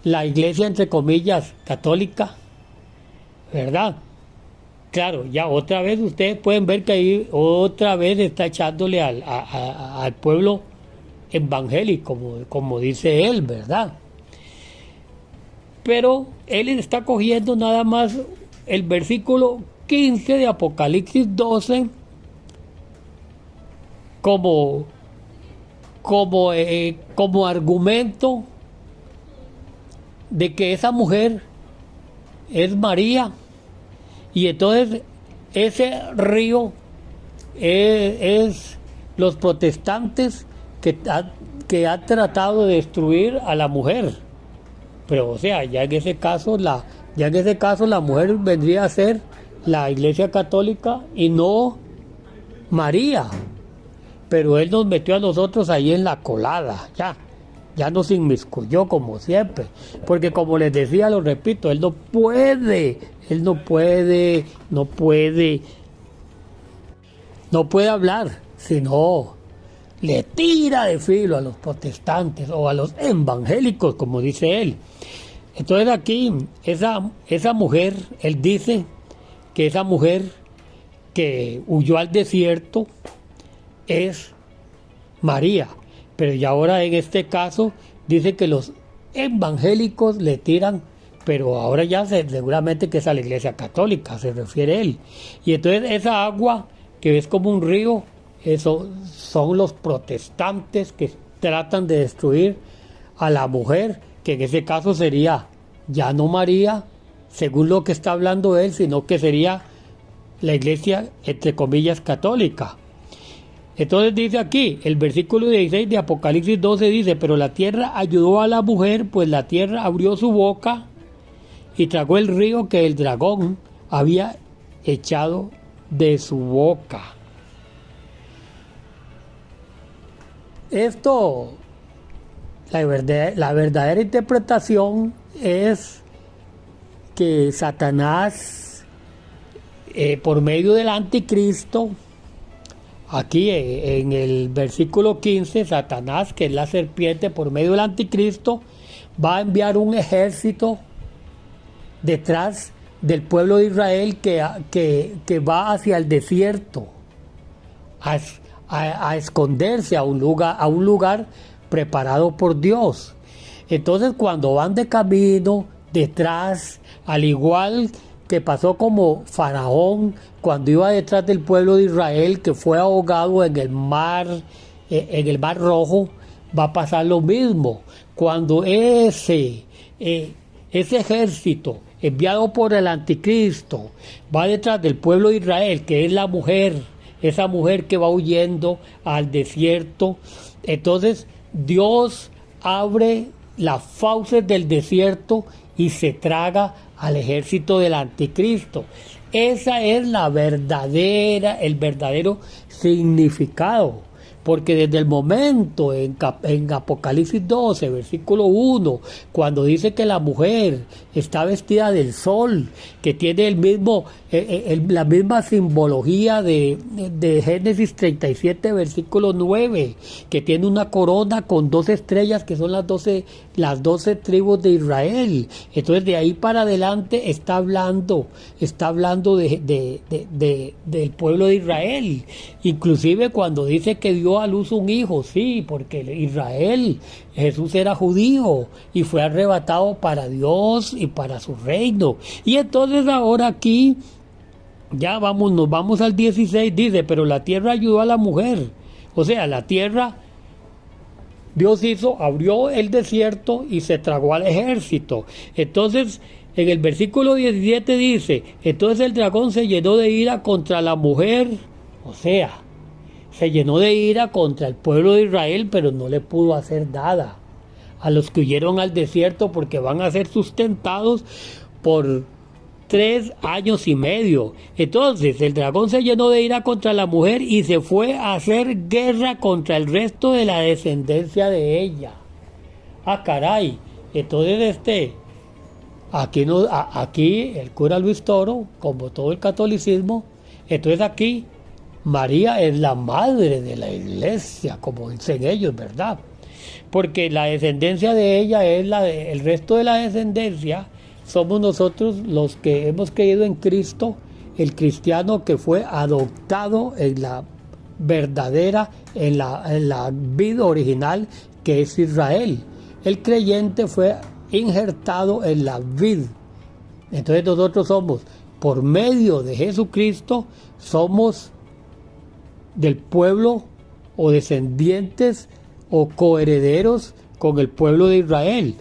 la iglesia, entre comillas, católica, ¿verdad? Claro, ya otra vez ustedes pueden ver que ahí otra vez está echándole al pueblo evangélico, como dice él, ¿verdad? Pero él está cogiendo nada más el versículo 15 de Apocalipsis 12 como argumento de que esa mujer es María, y entonces ese río es los protestantes que han tratado de destruir a la mujer. Pero o sea, ya en ese caso la mujer vendría a ser la Iglesia Católica y no María. Pero él nos metió a nosotros ahí en la colada, ya nos inmiscuyó como siempre, porque como les decía, lo repito, él no puede hablar, sino le tira de filo a los protestantes o a los evangélicos, como dice él. Entonces aquí, esa mujer, él dice que esa mujer que huyó al desierto es María, pero ya ahora en este caso dice que los evangélicos le tiran, pero ahora ya seguramente que es a la Iglesia Católica, se refiere él. Y entonces esa agua que es como un río, eso son los protestantes que tratan de destruir a la mujer, que en ese caso sería ya no María, según lo que está hablando él, sino que sería la Iglesia, entre comillas, católica. Entonces dice aquí, el versículo 16 de Apocalipsis 12 dice, pero la tierra ayudó a la mujer, pues la tierra abrió su boca y tragó el río que el dragón había echado de su boca. La verdadera interpretación es que Satanás, por medio del anticristo, aquí en el versículo 15, Satanás, que es la serpiente, por medio del anticristo, va a enviar un ejército detrás del pueblo de Israel que va hacia el desierto a esconderse a un lugar preparado por Dios. Entonces, cuando van de camino detrás, al igual que pasó como Faraón cuando iba detrás del pueblo de Israel, que fue ahogado en el mar Rojo, va a pasar lo mismo. Cuando ese ejército enviado por el anticristo va detrás del pueblo de Israel, que es la mujer, esa mujer que va huyendo al desierto, entonces Dios abre las fauces del desierto y se traga al ejército del anticristo. Esa es el verdadero significado. Porque desde el momento en Apocalipsis 12, versículo 1, cuando dice que la mujer está vestida del sol, que tiene la misma simbología de Génesis 37, versículo 9, que tiene una corona con 12 estrellas, que son las 12 tribus de Israel. Entonces de ahí para adelante está hablando del pueblo de Israel. Inclusive cuando dice que dio a luz un hijo, sí, porque Israel, Jesús era judío y fue arrebatado para Dios y para su reino. Y entonces ahora aquí nos vamos al 16, dice, pero la tierra ayudó a la mujer. O sea, la tierra, Dios abrió el desierto y se tragó al ejército. Entonces, en el versículo 17 dice, entonces el dragón se llenó de ira contra la mujer, o sea, se llenó de ira contra el pueblo de Israel, pero no le pudo hacer nada a los que huyeron al desierto, porque van a ser sustentados por 3 años y medio. Entonces el dragón se llenó de ira contra la mujer y se fue a hacer guerra contra el resto de la descendencia de ella. Ah, caray. Entonces aquí el cura Luis Toro, como todo el catolicismo, entonces aquí María es la madre de la iglesia, como dicen ellos, ¿verdad? Porque la descendencia de ella es el resto de la descendencia, somos nosotros los que hemos creído en Cristo, el cristiano que fue adoptado en la verdadera, en la vida original que es Israel. El creyente fue injertado en la vid. Entonces nosotros somos, por medio de Jesucristo, somos del pueblo o descendientes o coherederos con el pueblo de Israel.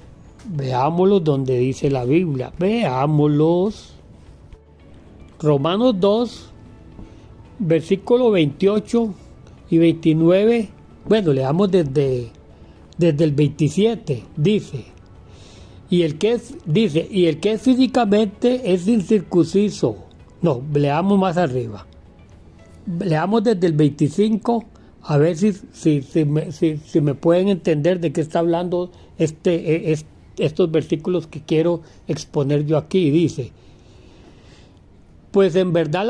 Veámoslos donde dice la Biblia. Veámoslos. Romanos 2, versículo 28 y 29. Bueno, leamos desde el 27. Dice, y el que es físicamente es incircunciso. No, leamos más arriba. Leamos desde el 25, a ver si me pueden entender de qué está hablando estos versículos que quiero exponer yo aquí. Dice, pues en verdad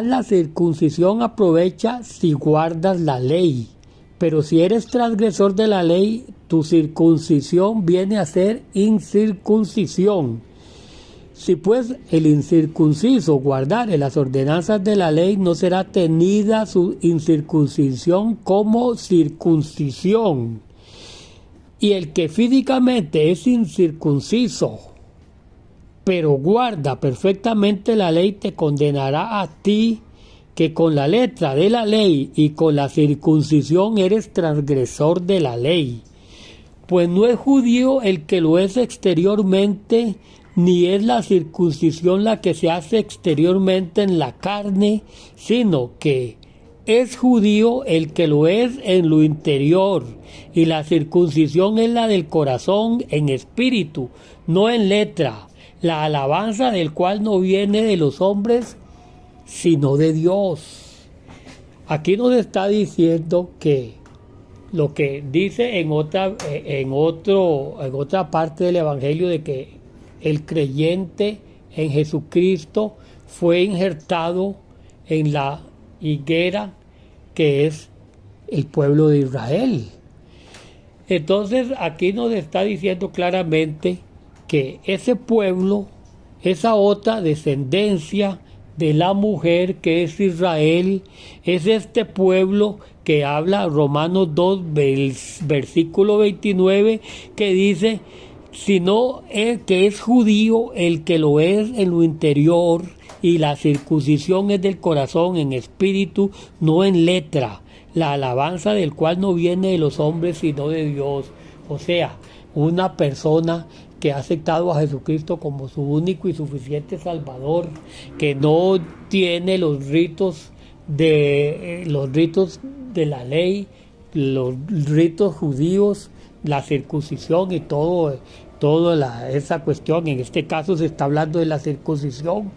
la circuncisión aprovecha si guardas la ley, pero si eres transgresor de la ley, tu circuncisión viene a ser incircuncisión. Si pues el incircunciso guardare las ordenanzas de la ley, no será tenida su incircuncisión como circuncisión. Y el que físicamente es incircunciso, pero guarda perfectamente la ley, te condenará a ti, que con la letra de la ley y con la circuncisión eres transgresor de la ley. Pues no es judío el que lo es exteriormente, ni es la circuncisión la que se hace exteriormente en la carne, sino que es judío el que lo es en lo interior, y la circuncisión es la del corazón en espíritu, no en letra, la alabanza del cual no viene de los hombres, sino de Dios. Aquí nos está diciendo que lo que dice en otra parte del Evangelio de que el creyente en Jesucristo fue injertado en la higuera que es el pueblo de Israel. Entonces aquí nos está diciendo claramente que ese pueblo, esa otra descendencia de la mujer que es Israel, es este pueblo que habla Romanos 2, versículo 29, que dice, sino el que es judío, el que lo es en lo interior, y la circuncisión es del corazón en espíritu, no en letra, la alabanza del cual no viene de los hombres, sino de Dios. O sea, una persona que ha aceptado a Jesucristo como su único y suficiente Salvador, que no tiene los ritos de la ley, los ritos judíos, la circuncisión y toda esa cuestión. En este caso se está hablando de la circuncisión,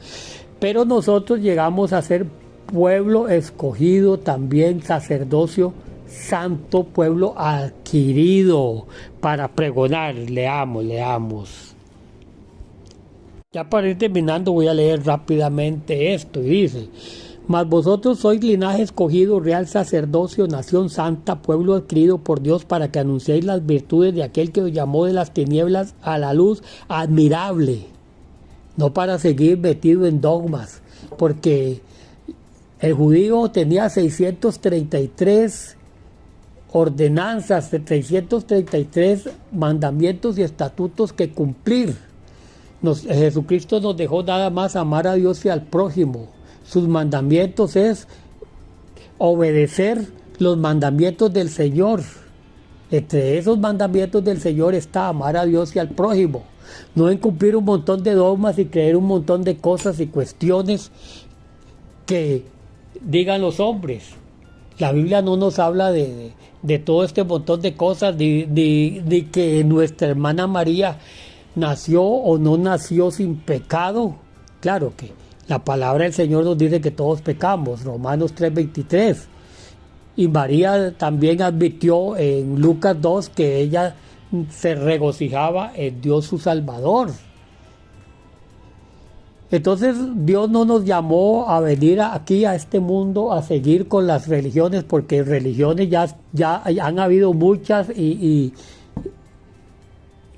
pero nosotros llegamos a ser pueblo escogido, también sacerdocio santo, pueblo adquirido para pregonar. Leamos. Ya para ir terminando voy a leer rápidamente esto, y dice: mas vosotros sois linaje escogido, real sacerdocio, nación santa, pueblo adquirido por Dios, para que anunciéis las virtudes de aquel que os llamó de las tinieblas a la luz admirable. No para seguir metido en dogmas, porque el judío tenía 633 ordenanzas, 333 mandamientos y estatutos que cumplir. Jesucristo nos dejó nada más amar a Dios y al prójimo. Sus mandamientos es obedecer los mandamientos del Señor. Entre esos mandamientos del Señor está amar a Dios y al prójimo. No en cumplir un montón de dogmas y creer un montón de cosas y cuestiones que digan los hombres. La Biblia no nos habla de todo este montón de cosas, de que nuestra hermana María nació o no nació sin pecado. Claro que la palabra del Señor nos dice que todos pecamos, Romanos 3:23. Y María también advirtió en Lucas 2 que ella se regocijaba en Dios su Salvador. Entonces Dios no nos llamó a venir aquí a este mundo a seguir con las religiones, porque religiones ya han habido muchas, y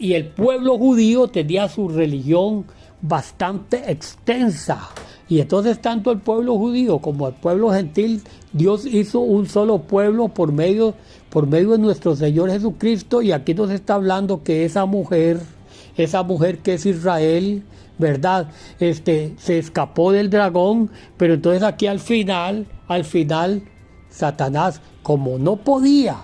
el pueblo judío tenía su religión bastante extensa. Y entonces tanto el pueblo judío como el pueblo gentil, Dios hizo un solo pueblo por medio de nuestro Señor Jesucristo. Y aquí nos está hablando que esa mujer que es Israel, ¿verdad? Se escapó del dragón, pero entonces aquí al final, Satanás, como no pudo,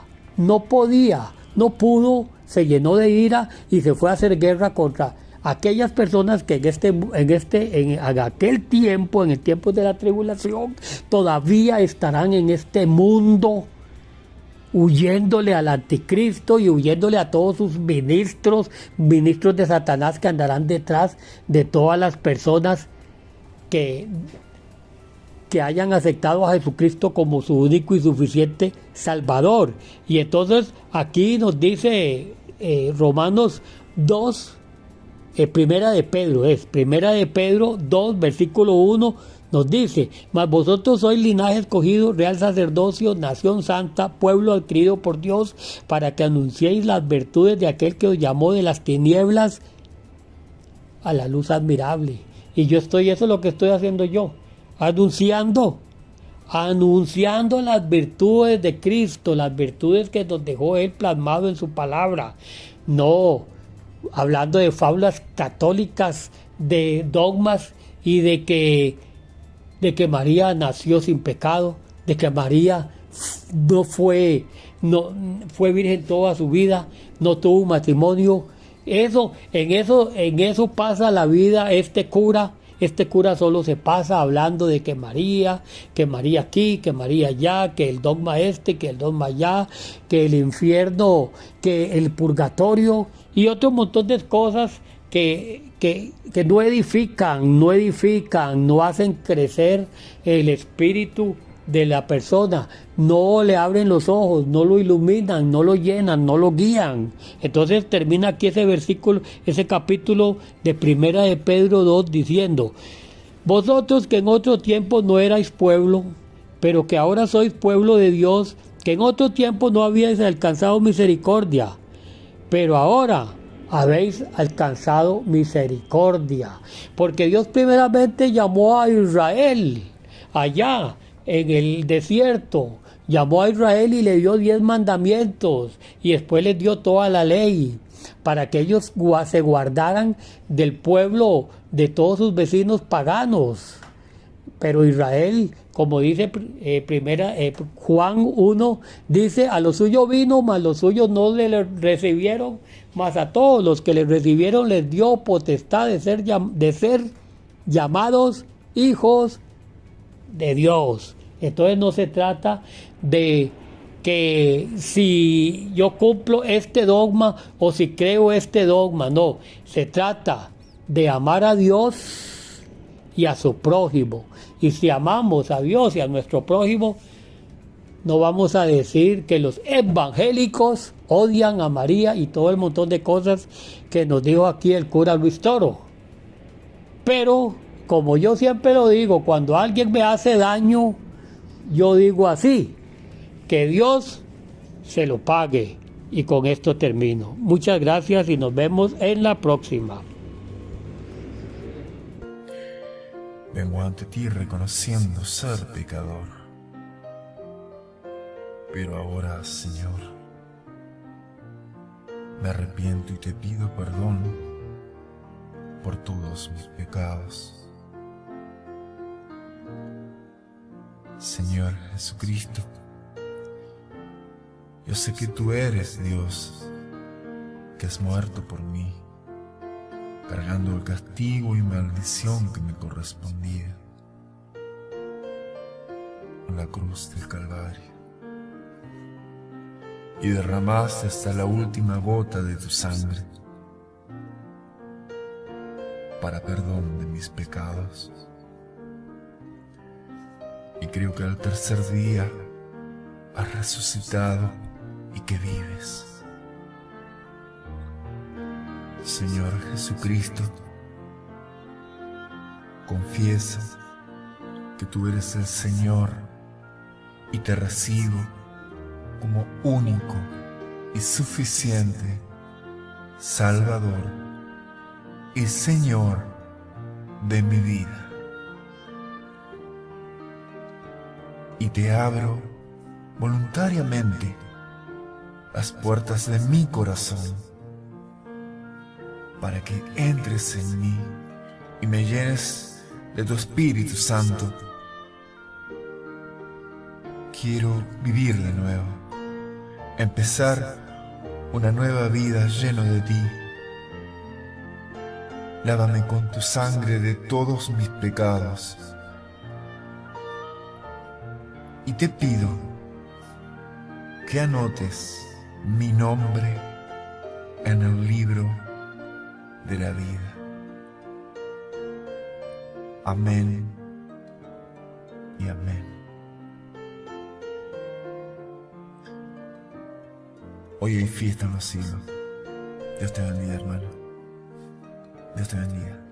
se llenó de ira y se fue a hacer guerra contra aquellas personas que en aquel tiempo, en el tiempo de la tribulación, todavía estarán en este mundo, huyéndole al anticristo y huyéndole a todos sus ministros de Satanás, que andarán detrás de todas las personas que hayan aceptado a Jesucristo como su único y suficiente Salvador. Y entonces aquí nos dice Romanos 2, Primera de Pedro 2, versículo 1, nos dice: mas vosotros sois linaje escogido, real sacerdocio, nación santa, pueblo adquirido por Dios, para que anunciéis las virtudes de aquel que os llamó de las tinieblas a la luz admirable. Y eso es lo que estoy haciendo yo, anunciando las virtudes de Cristo, las virtudes que nos dejó Él plasmado en su palabra. No hablando de fábulas católicas, de dogmas, y de que María nació sin pecado, de que María no fue virgen toda su vida, no tuvo un matrimonio. En eso pasa la vida este cura. Este cura solo se pasa hablando de que María aquí, que María allá, que el dogma que el dogma allá, que el infierno, que el purgatorio y otro montón de cosas que no edifican, no hacen crecer el espíritu de la persona, no le abren los ojos, no lo iluminan, no lo llenan, no lo guían. Entonces termina aquí ese versículo, ese capítulo de Primera de Pedro 2 diciendo: vosotros que en otro tiempo no erais pueblo, pero que ahora sois pueblo de Dios, que en otro tiempo no habíais alcanzado misericordia, pero ahora habéis alcanzado misericordia. Porque Dios primeramente llamó a Israel allá en el desierto, llamó a Israel y le dio 10 mandamientos y después les dio toda la ley para que ellos se guardaran del pueblo de todos sus vecinos paganos. Pero Israel, como dice Juan 1, dice: a los suyos vino, mas los suyos no le recibieron, mas a todos los que le recibieron les dio potestad de ser llamados hijos de Dios. Entonces no se trata de que si yo cumplo este dogma o si creo este dogma, no, se trata de amar a Dios y a su prójimo. Y si amamos a Dios y a nuestro prójimo, no vamos a decir que los evangélicos odian a María y todo el montón de cosas que nos dijo aquí el cura Luis Toro. Pero, como yo siempre lo digo, cuando alguien me hace daño, yo digo así: que Dios se lo pague. Y con esto termino. Muchas gracias y nos vemos en la próxima. Vengo ante ti reconociendo ser pecador. Pero ahora, Señor, me arrepiento y te pido perdón por todos mis pecados. Señor Jesucristo, yo sé que tú eres Dios, que has muerto por mí, cargando el castigo y maldición que me correspondía en la cruz del Calvario, y derramaste hasta la última gota de tu sangre para perdón de mis pecados. Y creo que al tercer día has resucitado y que vives. Señor Jesucristo, confieso que tú eres el Señor y te recibo como único y suficiente Salvador y Señor de mi vida. Y te abro voluntariamente las puertas de mi corazón para que entres en mí y me llenes de tu Espíritu Santo. Quiero vivir de nuevo, empezar una nueva vida lleno de ti. Lávame con tu sangre de todos mis pecados. Y te pido que anotes mi nombre en el libro de la vida. Amén y amén. Hoy hay fiesta en los cielos. Dios te bendiga, hermano. Dios te bendiga.